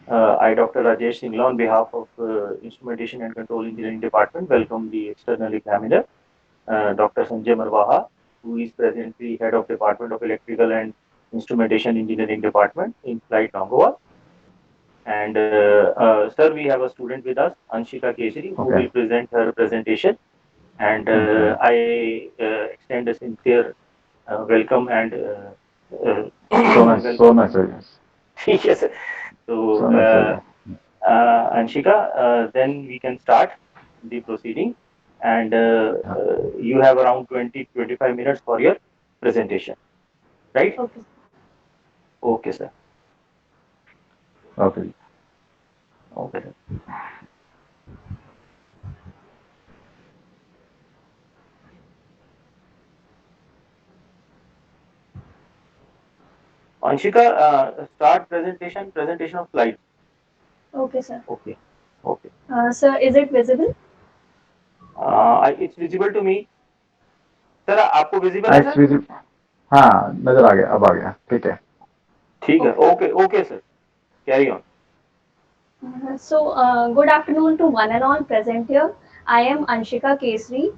I, Dr. Rajesh Singla, on behalf of Instrumentation and Control Engineering Department, welcome the external examiner, Dr. Sanjay Marwaha, who is presently Head of Department of Electrical and Instrumentation Engineering Department in Flight Longova. And sir, we have a student with us, Anshika Kesari, who will Okay. present her presentation. And Okay. I extend a sincere welcome and So welcome. nice, yes. Yes. So, So nice, Anshika, then we can start the proceeding. And yeah. you have around 20-25 minutes for your presentation, right? Okay. Okay, sir. Okay. Okay, sir. Anshika, start presentation of slides. Okay, sir. Okay, okay. Sir, is it visible? It's visible to me. Sir आपको visible है sir? X visit हाँ नजर आ गया अब आ गया ठीक है ठीक है, Okay. Okay okay sir, carry on. Good afternoon to one and all present here. I am Anshika Kesri,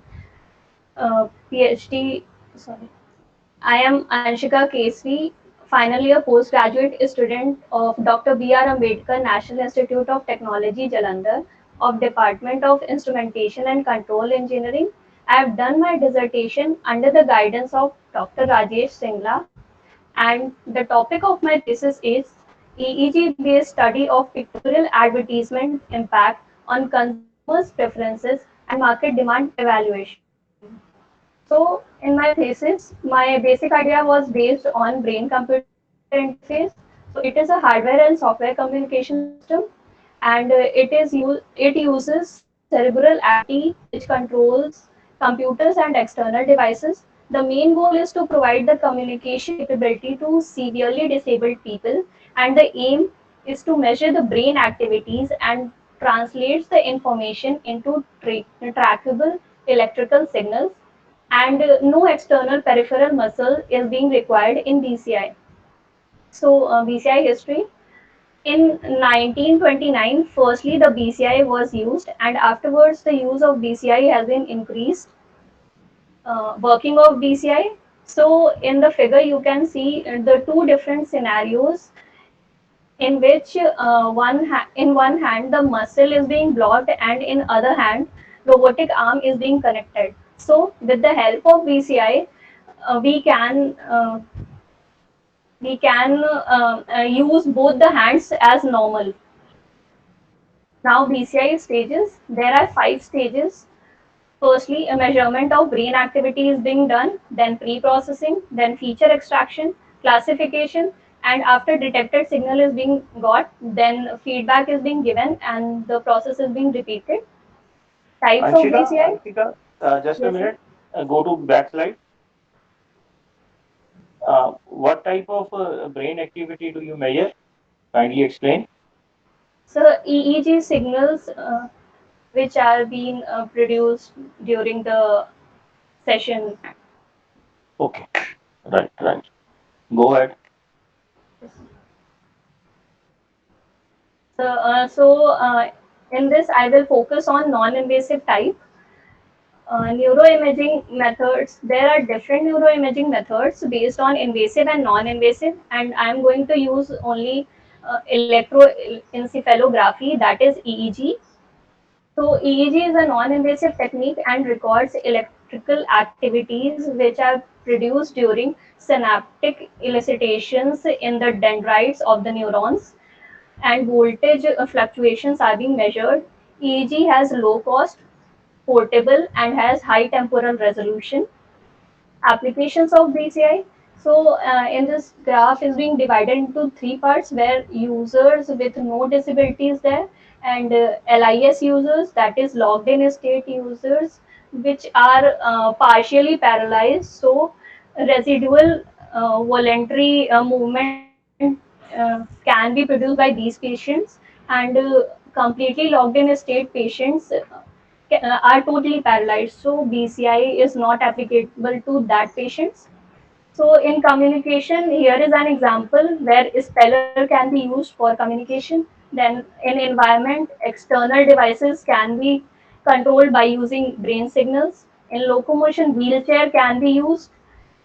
PhD. Sorry, I am Anshika Kesri, final year postgraduate student of Dr. B.R. Ambedkar National Institute of Technology, Jalandhar, of Department of Instrumentation and Control Engineering. I have done my dissertation under the guidance of Dr. Rajesh Singla, and the topic of my thesis is EEG-based study of pictorial advertisement impact on consumers' preferences and market demand evaluation. So, in my thesis, my basic idea was based on brain-computer interface. So, it is a hardware and software communication system, and it uses cerebral activity which controls computers and external devices. The main goal is to provide the communication capability to severely disabled people, and the aim is to measure the brain activities and translates the information into trackable electrical signals, and no external peripheral muscle is being required in BCI. BCI history. In 1929, firstly the BCI was used, and afterwards the use of BCI has been increased. Working of BCI. So in the figure you can see the two different scenarios in which in one hand the muscle is being blocked, and in other hand robotic arm is being connected. So with the help of BCI, uh, we can uh, we can use both the hands as normal. Now BCI stages, there are 5 stages. Firstly, a measurement of brain activity is being done, then pre-processing, then feature extraction, classification, and after detected signal is being got, then feedback is being given and the process is being repeated. Types of Anshika, BCI? Anshika, just a Yes, sir. minute. Go to back slide. What type of brain activity do you measure? Kindly explain. So EEG signals which are being produced during the session. Okay, right, right. Go ahead. In this, I will focus on non-invasive type. Neuroimaging methods. There are different neuroimaging methods based on invasive and non-invasive, and I am going to use only electroencephalography, that is EEG. So EEG is a non-invasive technique and records electrical activities which are produced during synaptic elicitations in the dendrites of the neurons, and voltage fluctuations are being measured. EEG has low cost, portable, and has high temporal resolution. Applications of BCI. In this graph is being divided into three parts where users with no disability is there, and LIS users, that is logged in state users, which are partially paralyzed. So residual voluntary movement can be produced by these patients, and completely logged in state patients are totally paralyzed. So BCI is not applicable to that patients. So in communication, here is an example where speller can be used for communication. Then in environment, external devices can be controlled by using brain signals. In locomotion, wheelchair can be used,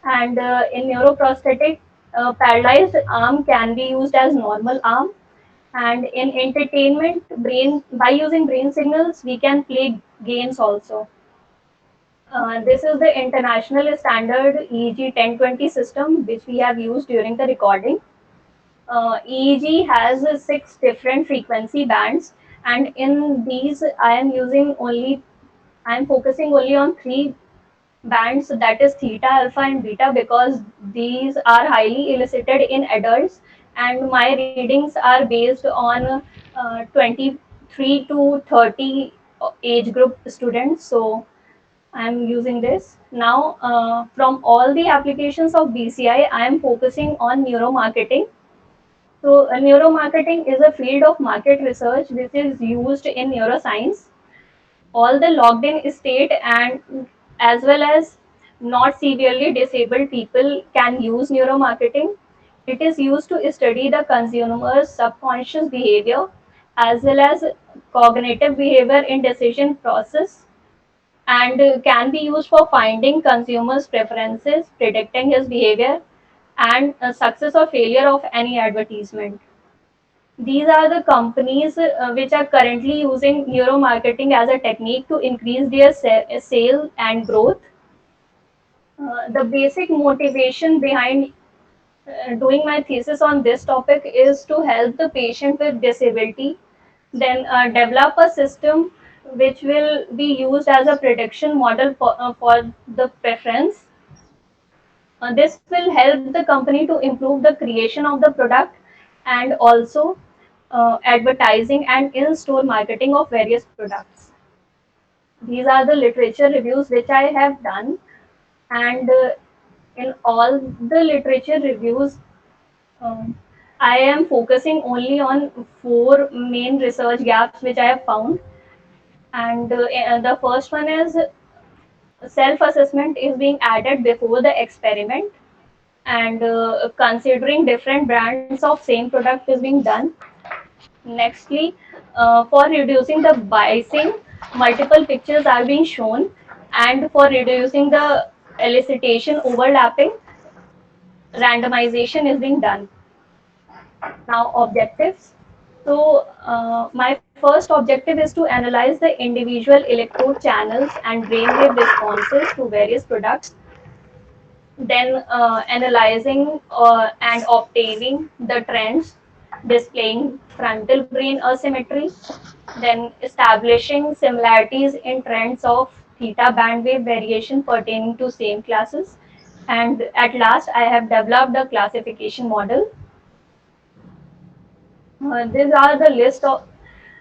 and in neuroprosthetic, paralyzed arm can be used as normal arm. And in entertainment, brain by using brain signals, we can play games also. This is the international standard EEG 1020 system, which we have used during the recording. EEG has six different frequency bands, and in these, I am focusing only on three bands, that is theta, alpha, and beta, because these are highly elicited in adults, and my readings are based on 23 to 30 age group students. So I'm using this. Now, from all the applications of BCI, I am focusing on neuromarketing. So, neuromarketing is a field of market research which is used in neuroscience. All the logged in state and as well as not severely disabled people can use neuromarketing. It is used to study the consumer's subconscious behavior as well as cognitive behavior in decision process, and can be used for finding consumers' preferences, predicting his behavior, and success or failure of any advertisement. These are the companies which are currently using neuromarketing as a technique to increase their sale and growth. The basic motivation behind doing my thesis on this topic is to help the patient with disability, then develop a system which will be used as a prediction model for the preference. This will help the company to improve the creation of the product and also advertising and in-store marketing of various products. These are the literature reviews which I have done, and in all the literature reviews, um, I am focusing only on four main research gaps which I have found. And the first one is self-assessment is being added before the experiment, and considering different brands of same product is being done. Nextly, for reducing the biasing, multiple pictures are being shown, and for reducing the elicitation overlapping, randomization is being done. Now, objectives. So, my first objective is to analyze the individual electrode channels and brainwave responses to various products, then analyzing and obtaining the trends displaying frontal brain asymmetry, then establishing similarities in trends of theta bandwave variation pertaining to same classes, and at last I have developed a classification model. These are the list of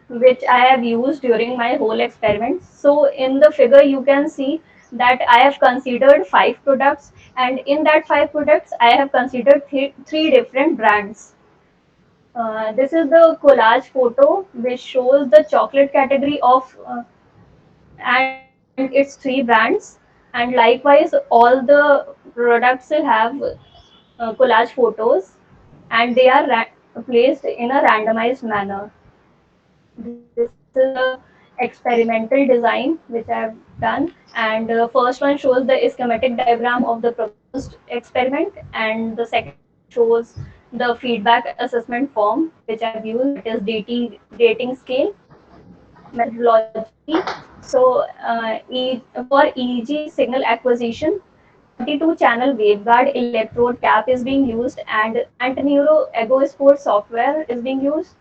which I have used during my whole experiment. So in the figure you can see that I have considered five products, and in that five products I have considered three different brands. This is the collage photo which shows the chocolate category of and its three brands, and likewise all the products have collage photos, and they are placed in a randomized manner. This is the experimental design which I have done, and first one shows the schematic diagram of the proposed experiment, and the second one shows the feedback assessment form which I have used, that is DT rating scale methodology. So for EEG signal acquisition, 32 channel waveguide electrode cap is being used, and Antineuro Ego Sport software is being used.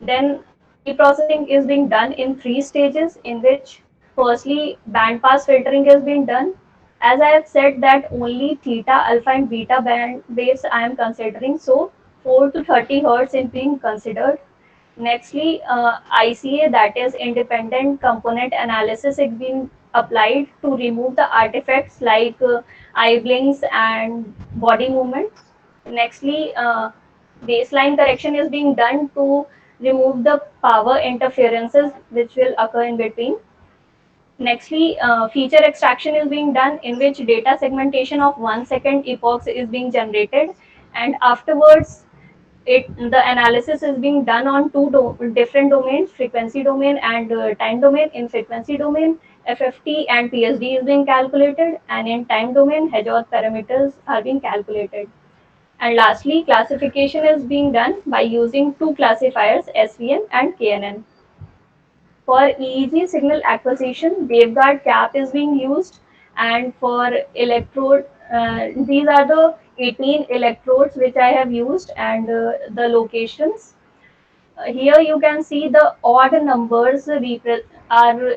Then pre-processing is being done in three stages, in which firstly band pass filtering is being done. As I have said that only theta, alpha and beta band waves I am considering, so 4 to 30 hertz is being considered. Nextly, ICA, that is independent component analysis, is being applied to remove the artifacts like eye blinks and body movement. Nextly, baseline correction is being done to remove the power interferences which will occur in between. Nextly, feature extraction is being done, in which data segmentation of 1 second epochs is being generated, and afterwards the analysis is being done on different domains, frequency domain and time domain. In frequency domain, FFT and PSD is being calculated, and in time domain, Hajoth parameters are being calculated. And lastly, classification is being done by using two classifiers, SVM and KNN. For EEG signal acquisition, waveguard cap is being used, and for electrode, these are the 18 electrodes which I have used, and the locations. Here you can see the odd numbers are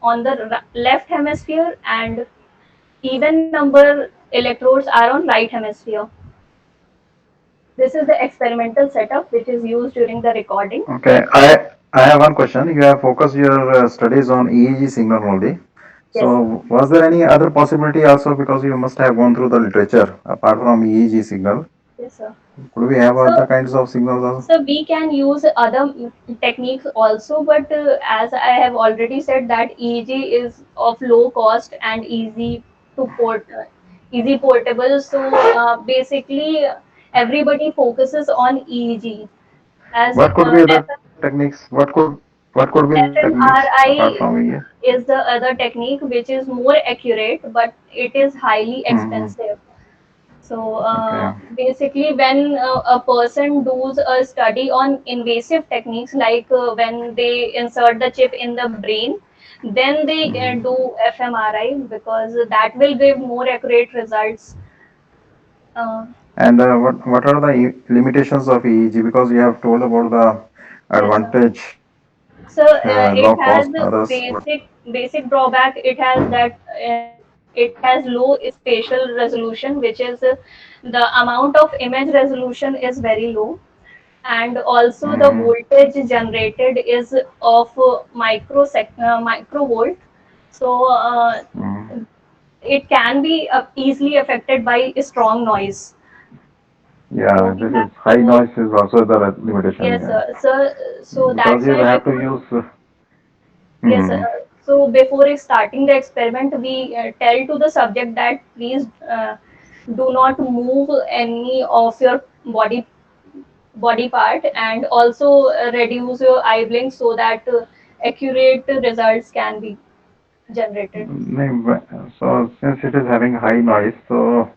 on the left hemisphere, and even number electrodes are on right hemisphere. This is the experimental setup which is used during the recording. Okay, I have one question. You have focused your studies on EEG signal only. Yes. So, was there any other possibility also, because you must have gone through the literature apart from EEG signal? Yes, sir. Could we have So, other kinds of signals also? so we can use other techniques also, but as I have already said that EEG is of low cost and to easy portable. So basically, everybody focuses on EEG as What could be the techniques? What could be the techniques apart FMRI from EEG? is the other technique which is more accurate, but it is highly Mm-hmm. expensive. So Okay. basically, when a person does a study on invasive techniques, like when they insert the chip in the brain, then they Mm-hmm. do fMRI because that will give more accurate results. Uh, And what are the limitations of EEG? Because you have told about the yes, sir. advantage, So it low has cost, the others. But basic drawback. It has that it has low spatial resolution, which is the amount of image resolution is very low, and also the mm-hmm. voltage generated is of microvolt. So Mm-hmm. it can be easily affected by strong noise. So Yeah, we this have is high to noise is also the limitation. yes, Yeah, sir. So because that's you why have to before use. yes, Mm-hmm. so before starting the experiment, we tell to the subject that please do not move any of your body part, and also reduce your eye blink so that accurate results can be generated. So since it is having high noise, so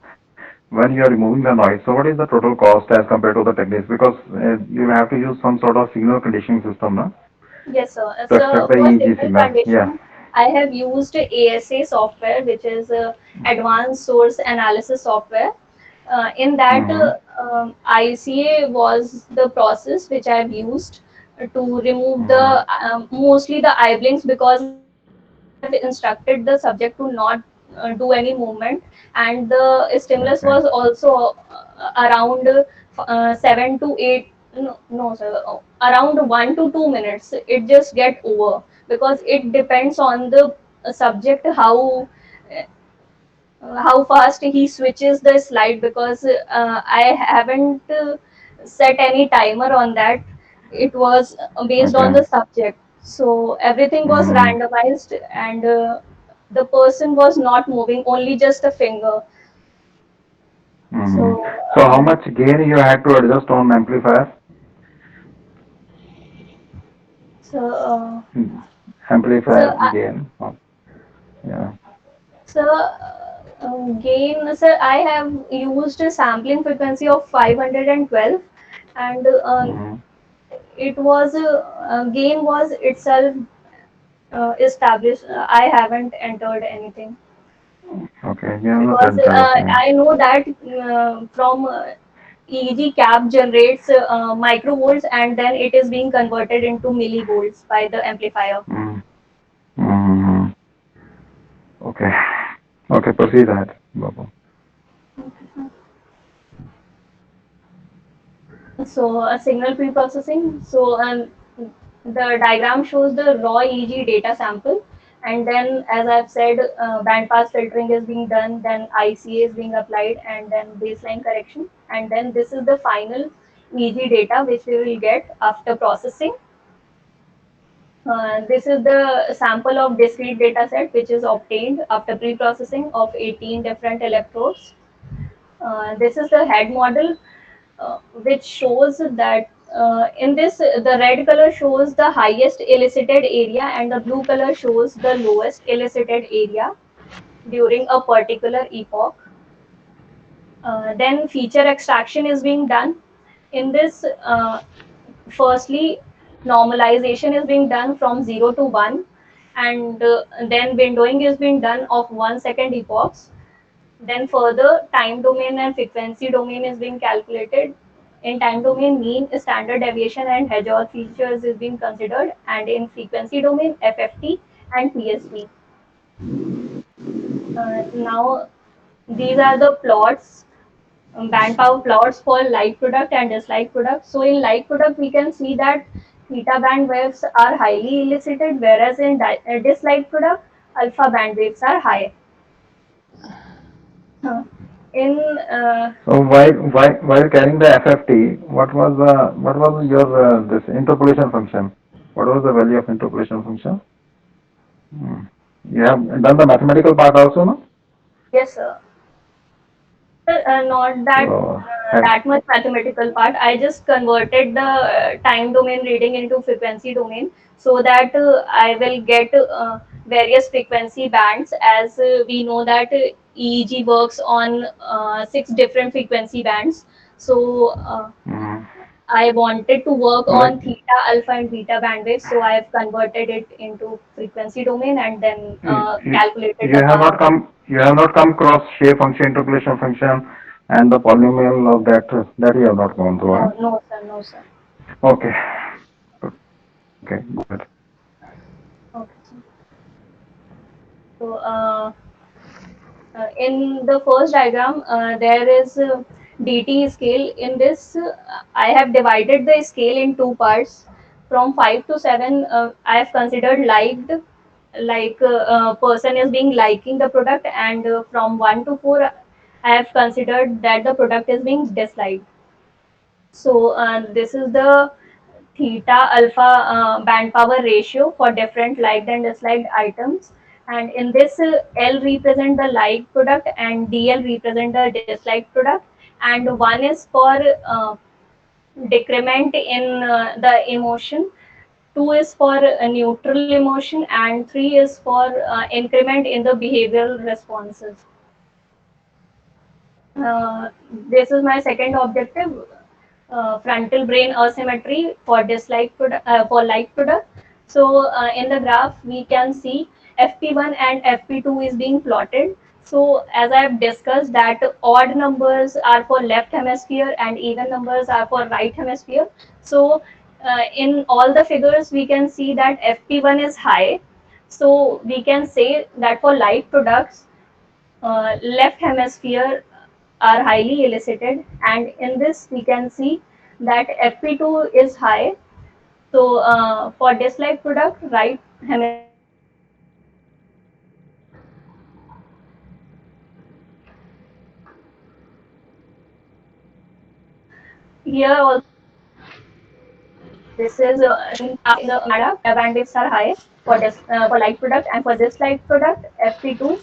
when you are removing the noise, so what is the total cost as compared to the techniques? Because you have to use some sort of signal conditioning system, no? Yes, sir. To extract So the for EEG signal signal. Yeah. conditioning, I have used ASA software, which is Advanced Source Analysis software. In that, Mm-hmm. ICA was the process which I have used to remove Mm-hmm. the mostly the eye blinks, because I have instructed the subject to not do any movement, and the stimulus was Okay. also around 7 to 8. No, sir, around 1 to 2 minutes. It just get over because it depends on the subject how fast he switches the slide, because I haven't set any timer on that. It was based on Okay. the subject. So everything was Mm-hmm. randomized, and the person was not moving, only just a finger. Mm-hmm. So, So how much gain you had to adjust on amplifier? so, Hmm. so, Amplifier gain. Oh, yeah. so gain, sir, I have used a sampling frequency of 512, and Mm-hmm. it was gain was itself established. I haven't entered anything Okay. You have not because entered. Okay. I know that from EEG cap generates microvolts, and then it is being converted into millivolts by the amplifier. Mm-hmm. Mm-hmm. Okay. Okay. Proceed ahead, Babu. So signal pre-processing. So the diagram shows the raw EEG data sample, and then as I've said, band pass filtering is being done, then ICA is being applied, and then baseline correction, and then this is the final EEG data which we will get after processing. This is the sample of discrete data set which is obtained after pre-processing of 18 different electrodes. This is the head model. which shows that in this the red color shows the highest elicited area and the blue color shows the lowest elicited area during a particular epoch. Then feature extraction is being done. In this, firstly, normalization is being done from 0 to 1, and then windowing is being done of 1 second epochs. Then further, time domain and frequency domain is being calculated. In time domain, mean, standard deviation, and Hedgehog features is being considered, and in frequency domain, FFT and PST. Now, these are the plots, band power plots for like product and dislike product. So in like product, we can see that theta band waves are highly elicited, whereas in dislike product, alpha band waves are high. Uh, in So while carrying the FFT, what was your this interpolation function? What was the value of interpolation function? Hmm. You have done the mathematical part also, no? yes, sir. Not that So had that much mathematical part. I just converted the time domain reading into frequency domain so that I will get various frequency bands, as we know that EEG works on 6 different frequency bands. So mm, I wanted to work like on theta, alpha, and beta bandwidth, so I have converted it into frequency domain and then you, calculated the power. you have not come across shape function, interpolation function, and the polynomial of that you have not gone through, huh? No, no, sir, no, sir. Okay. Okay, good. Okay, sir. So, in the first diagram, there is dt scale. In this, I have divided the scale in two parts. From 5 to 7, I have considered liked, like person is being liking the product, and from 1 to 4, I have considered that the product is being disliked. So, this is the theta alpha band power ratio for different liked and disliked items. And in this, L represent the liked product and DL represent the disliked product. And 1 is for decrement in the emotion, 2 is for neutral emotion, and 3 is for increment in the behavioral responses. Uh, this is my second objective, frontal brain asymmetry for for like product. So in the graph we can see FP1 and FP2 is being plotted. So as I have discussed that odd numbers are for left hemisphere and even numbers are for right hemisphere. So in all the figures we can see that FP1 is high. So we can say that for like products, left hemisphere are highly elicited, and in this we can see that FP2 is high. So for dislike product, right hemisphere. Here also this is in the AMADA bandwidths are high for like product, and for dislike product FP2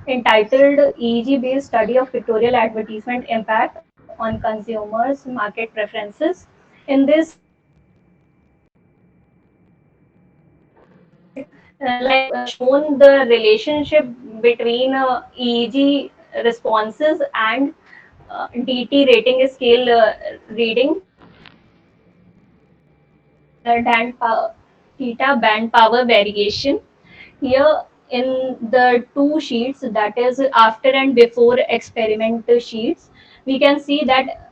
entitled EEG based study of pictorial advertisement impact on consumers market preferences. In this, shown the relationship between EEG responses and DT rating scale reading, and theta band power variation. Here in the two sheets, that is after and before experiment sheets, we can see that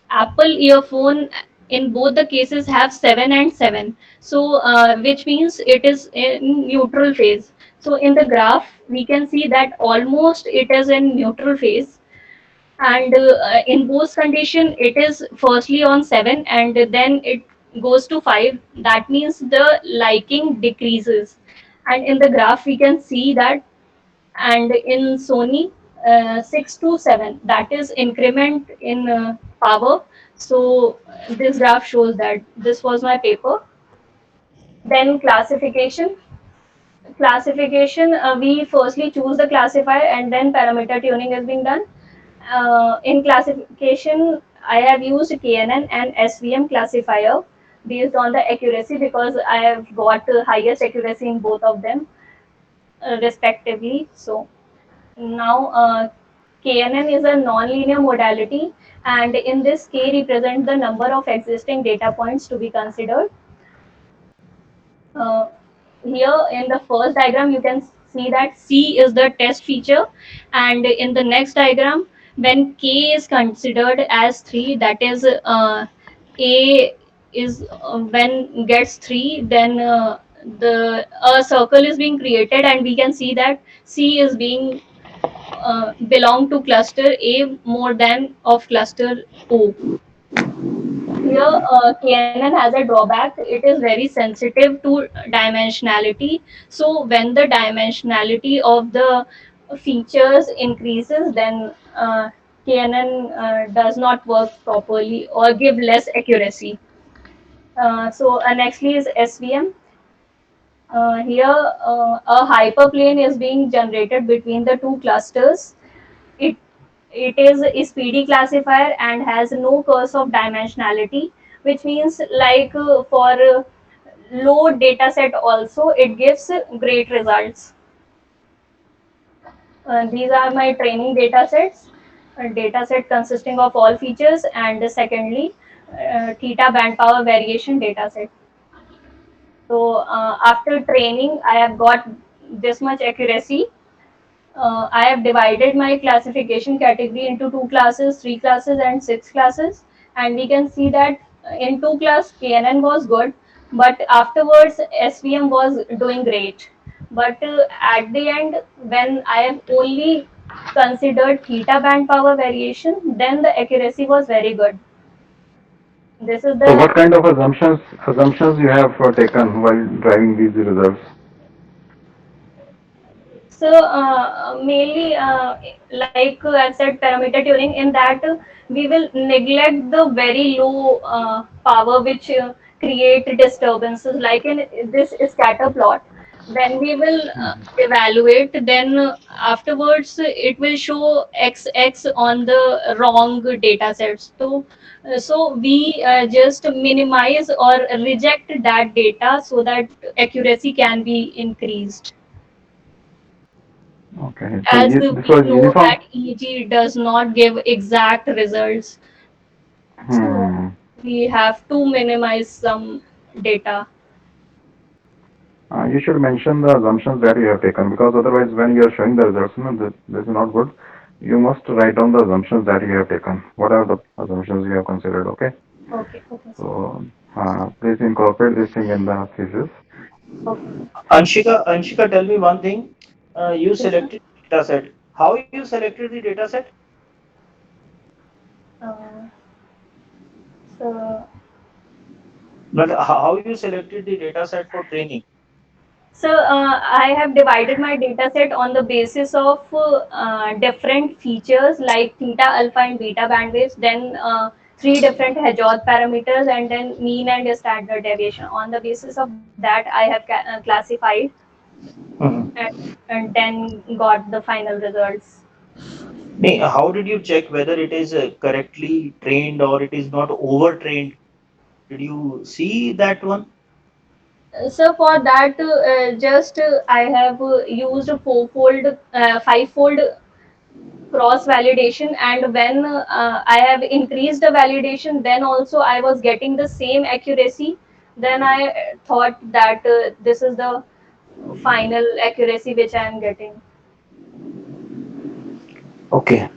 Apple earphone in both the cases have 7 and 7. So, which means it is in neutral phase. So, in the graph, we can see that almost it is in neutral phase. And in both condition, it is firstly on 7 and then it goes to 5. That means the liking decreases. And in the graph, we can see that, and in Sony 6 to 7, that is increment in power. So this graph shows that. This was my paper. Then classification. classification, we firstly choose the classifier and then parameter tuning is being done. In classification, I have used KNN and SVM classifier based on the accuracy because I have got highest accuracy in both of them respectively. So now KNN is a non-linear modality, and in this K represents the number of existing data points to be considered. Uh, Here in the first diagram, you can see that C is the test feature, and in the next diagram, when K is considered as 3, that is A is when gets 3, then the a circle is being created, and we can see that C is being belong to cluster A more than of cluster O. Here, KNN has a drawback. It is very sensitive to dimensionality. So when the dimensionality of the features increases, then KNN does not work properly or give less accuracy. Nextly is SVM. Here, a hyperplane is being generated between the two clusters. It it is a speedy classifier and has no curse of dimensionality, which means like for low data set also it gives great results. These are my training data sets, a data set consisting of all features, and secondly theta band power variation data set. So after training I have got this much accuracy. I have divided my classification category into 2 classes, 3 classes, and 6 classes. And we can see that in 2 class, KNN was good, but afterwards, SVM was doing great. But at the end, when I have only considered theta band power variation, then the accuracy was very good. This is So the what kind of assumptions you have taken while driving these results? So mainly, like I've said, parameter tuning. In that, we will neglect the very low power which create disturbances. Like in this scatter plot, when we will evaluate, then afterwards it will show XX on the wrong data sets. So we just minimize or reject that data so that accuracy can be increased. Okay, so As this we was know uniform. that EEG does not give exact results, so Hmm. we have to minimize some data. You should mention the assumptions that you have taken because otherwise, when you are showing the results, no, this is not good. You must write down the assumptions that you have taken. What are the assumptions you have considered? Okay, Okay, okay, sir. so please incorporate this thing in the thesis. Okay, Anshika, tell me one thing. You yes, sir. selected data set. How you selected the data set? Uh, so, But how you selected the data set for training? I have divided my data set on the basis of different features like theta, alpha, and beta bandwidths, then 3 different Hajoth parameters, and then mean and standard deviation. On the basis of that, I have classified Mhm. and, and then got the final results. How did you check whether it is correctly trained or it is not overtrained? Did you see that one? So for that, just I have used a fivefold cross validation, and when I have increased the validation, then also I was getting the same accuracy. Then I thought that this is the final accuracy which I am getting. Okay.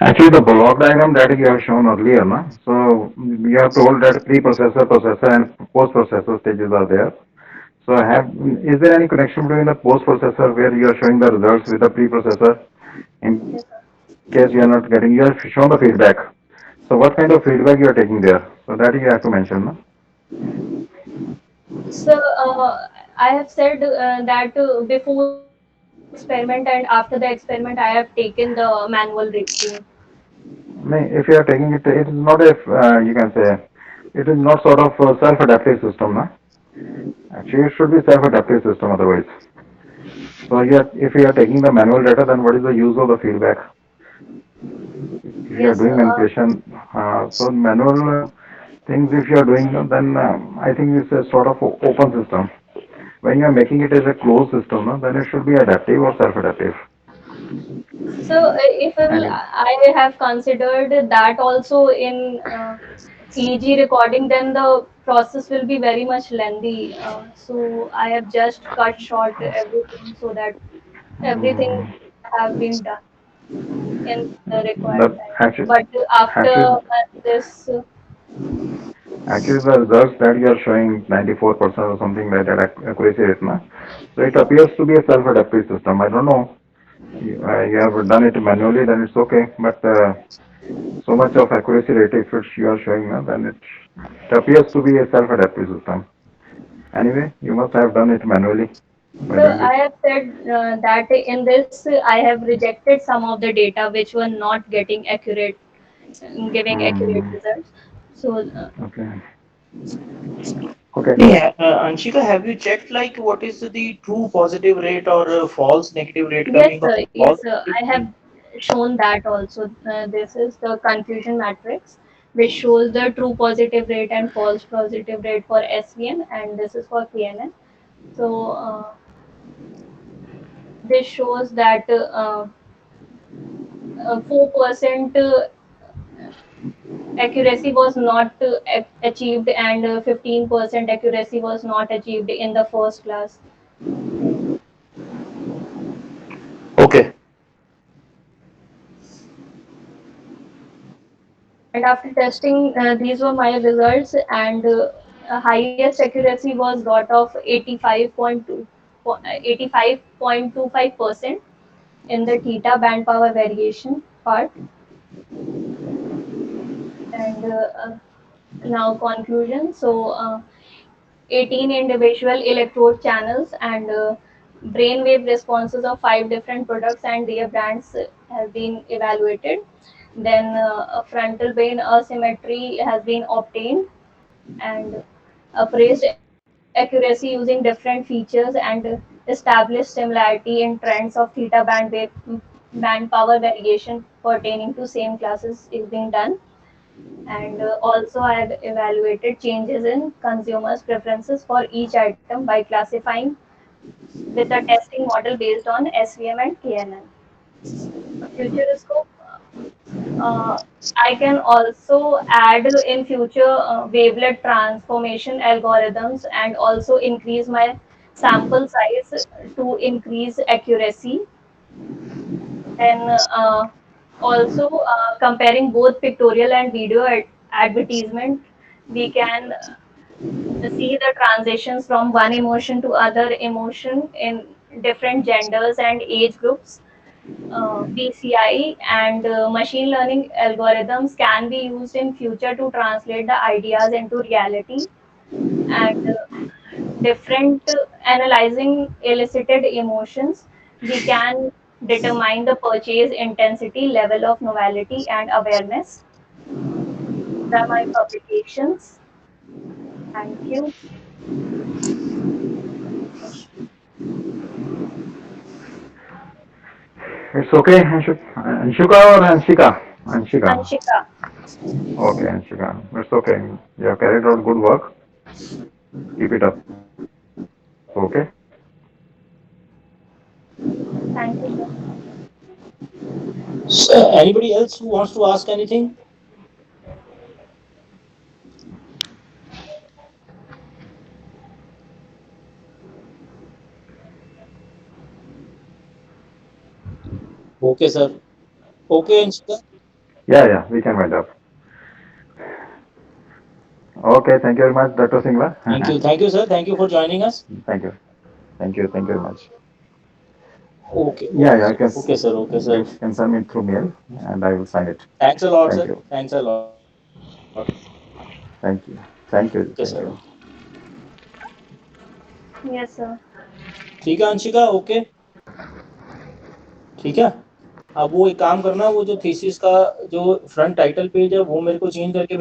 Actually, the block diagram that you have shown earlier, na? So you have told that pre-processor, processor, and post-processor stages are there. So is there any connection between the post-processor where you are showing the results with the pre-processor? In case you are not getting, you have shown the feedback. So what kind of feedback you are taking there? So that you have to mention, no? So I have said that before the experiment and after the experiment I have taken the manual reading. If you are taking it, it is not a, you can say, it is not sort of a self-adaptive system, no? Actually, it should be self-adaptive system otherwise. So if you are taking the manual data, then what is the use of the feedback? If you are Yes, doing manipulation, so manual things if you are doing, then I think it's a sort of open system. When you are making it as a closed system, no, then it should be adaptive or self-adaptive. so if And I have considered that also in EEG recording, then the process will be very much lengthy. So I have just cut short everything so that everything have been done in the required the time. actually, But after actually, this, actually the results that you are showing 94% or something like that accuracy rate, na? So it appears to be a self-adaptive system. I don't know. You have done it manually, then it's okay. But so much of accuracy rate, if you are showing, then it appears to be a self-adaptive system. Anyway, you must have done it manually by so doing I it. have said that in this I have rejected some of the data which were not getting accurate, giving accurate Hmm. results. So Okay. Okay. Yeah, Anshika, have you checked like what is the true positive rate or false negative rate yes, coming sir. of Yes, false sir. I negative? have shown that also. This is the confusion matrix, which shows the true positive rate and false positive rate for SVM, and this is for KNN. So this shows that 4% accuracy was not achieved, and 15% accuracy was not achieved in the first class. Okay. And after testing, these were my results, and highest accuracy was got of 85.25% in the theta band power variation part. And now conclusion. So 18 individual electrode channels and brainwave responses of 5 different products and their brands have been evaluated. Then a frontal brain asymmetry has been obtained, and appraised accuracy using different features, and established similarity in trends of theta band power variation pertaining to same classes is being done. And also I have evaluated changes in consumers preferences for each item by classifying with a testing model based on SVM and KNN. Futuriscope, uh, I can also add in future wavelet transformation algorithms and also increase my sample size to increase accuracy. Then also comparing both pictorial and video advertisement, we can see the transitions from one emotion to other emotion in different genders and age groups. BCI and machine learning algorithms can be used in future to translate the ideas into reality, and different analyzing elicited emotions, we can determine the purchase intensity, level of novelty and awareness. These are my publications. Thank you. It's okay, Anshuka or Anshika? Anshika. Anshika. Okay, Anshika. It's okay. You have carried out good work. Keep it up. Okay. Thank you, sir. So, anybody else who wants to ask anything? Okay, sir. Okay, Anshika. Yeah, we can wind up. Okay, thank you very much, Dr. Singla. Thank you, sir. Thank you for joining us. Thank you. Thank you very much. Okay, Yeah, you can, okay, sir. Okay, sir. you can send me through mail and I will sign it. Thanks a lot, Thank sir. you. Thanks a lot. Thank you. Okay, Thank sir. you. Okay. Yes, sir. ठीक है Anshika, okay, ठीक है। अब वो एक काम करना, वो जो थीसिस का जो फ्रंट टाइटल पेज है वो मेरे को चेंज करके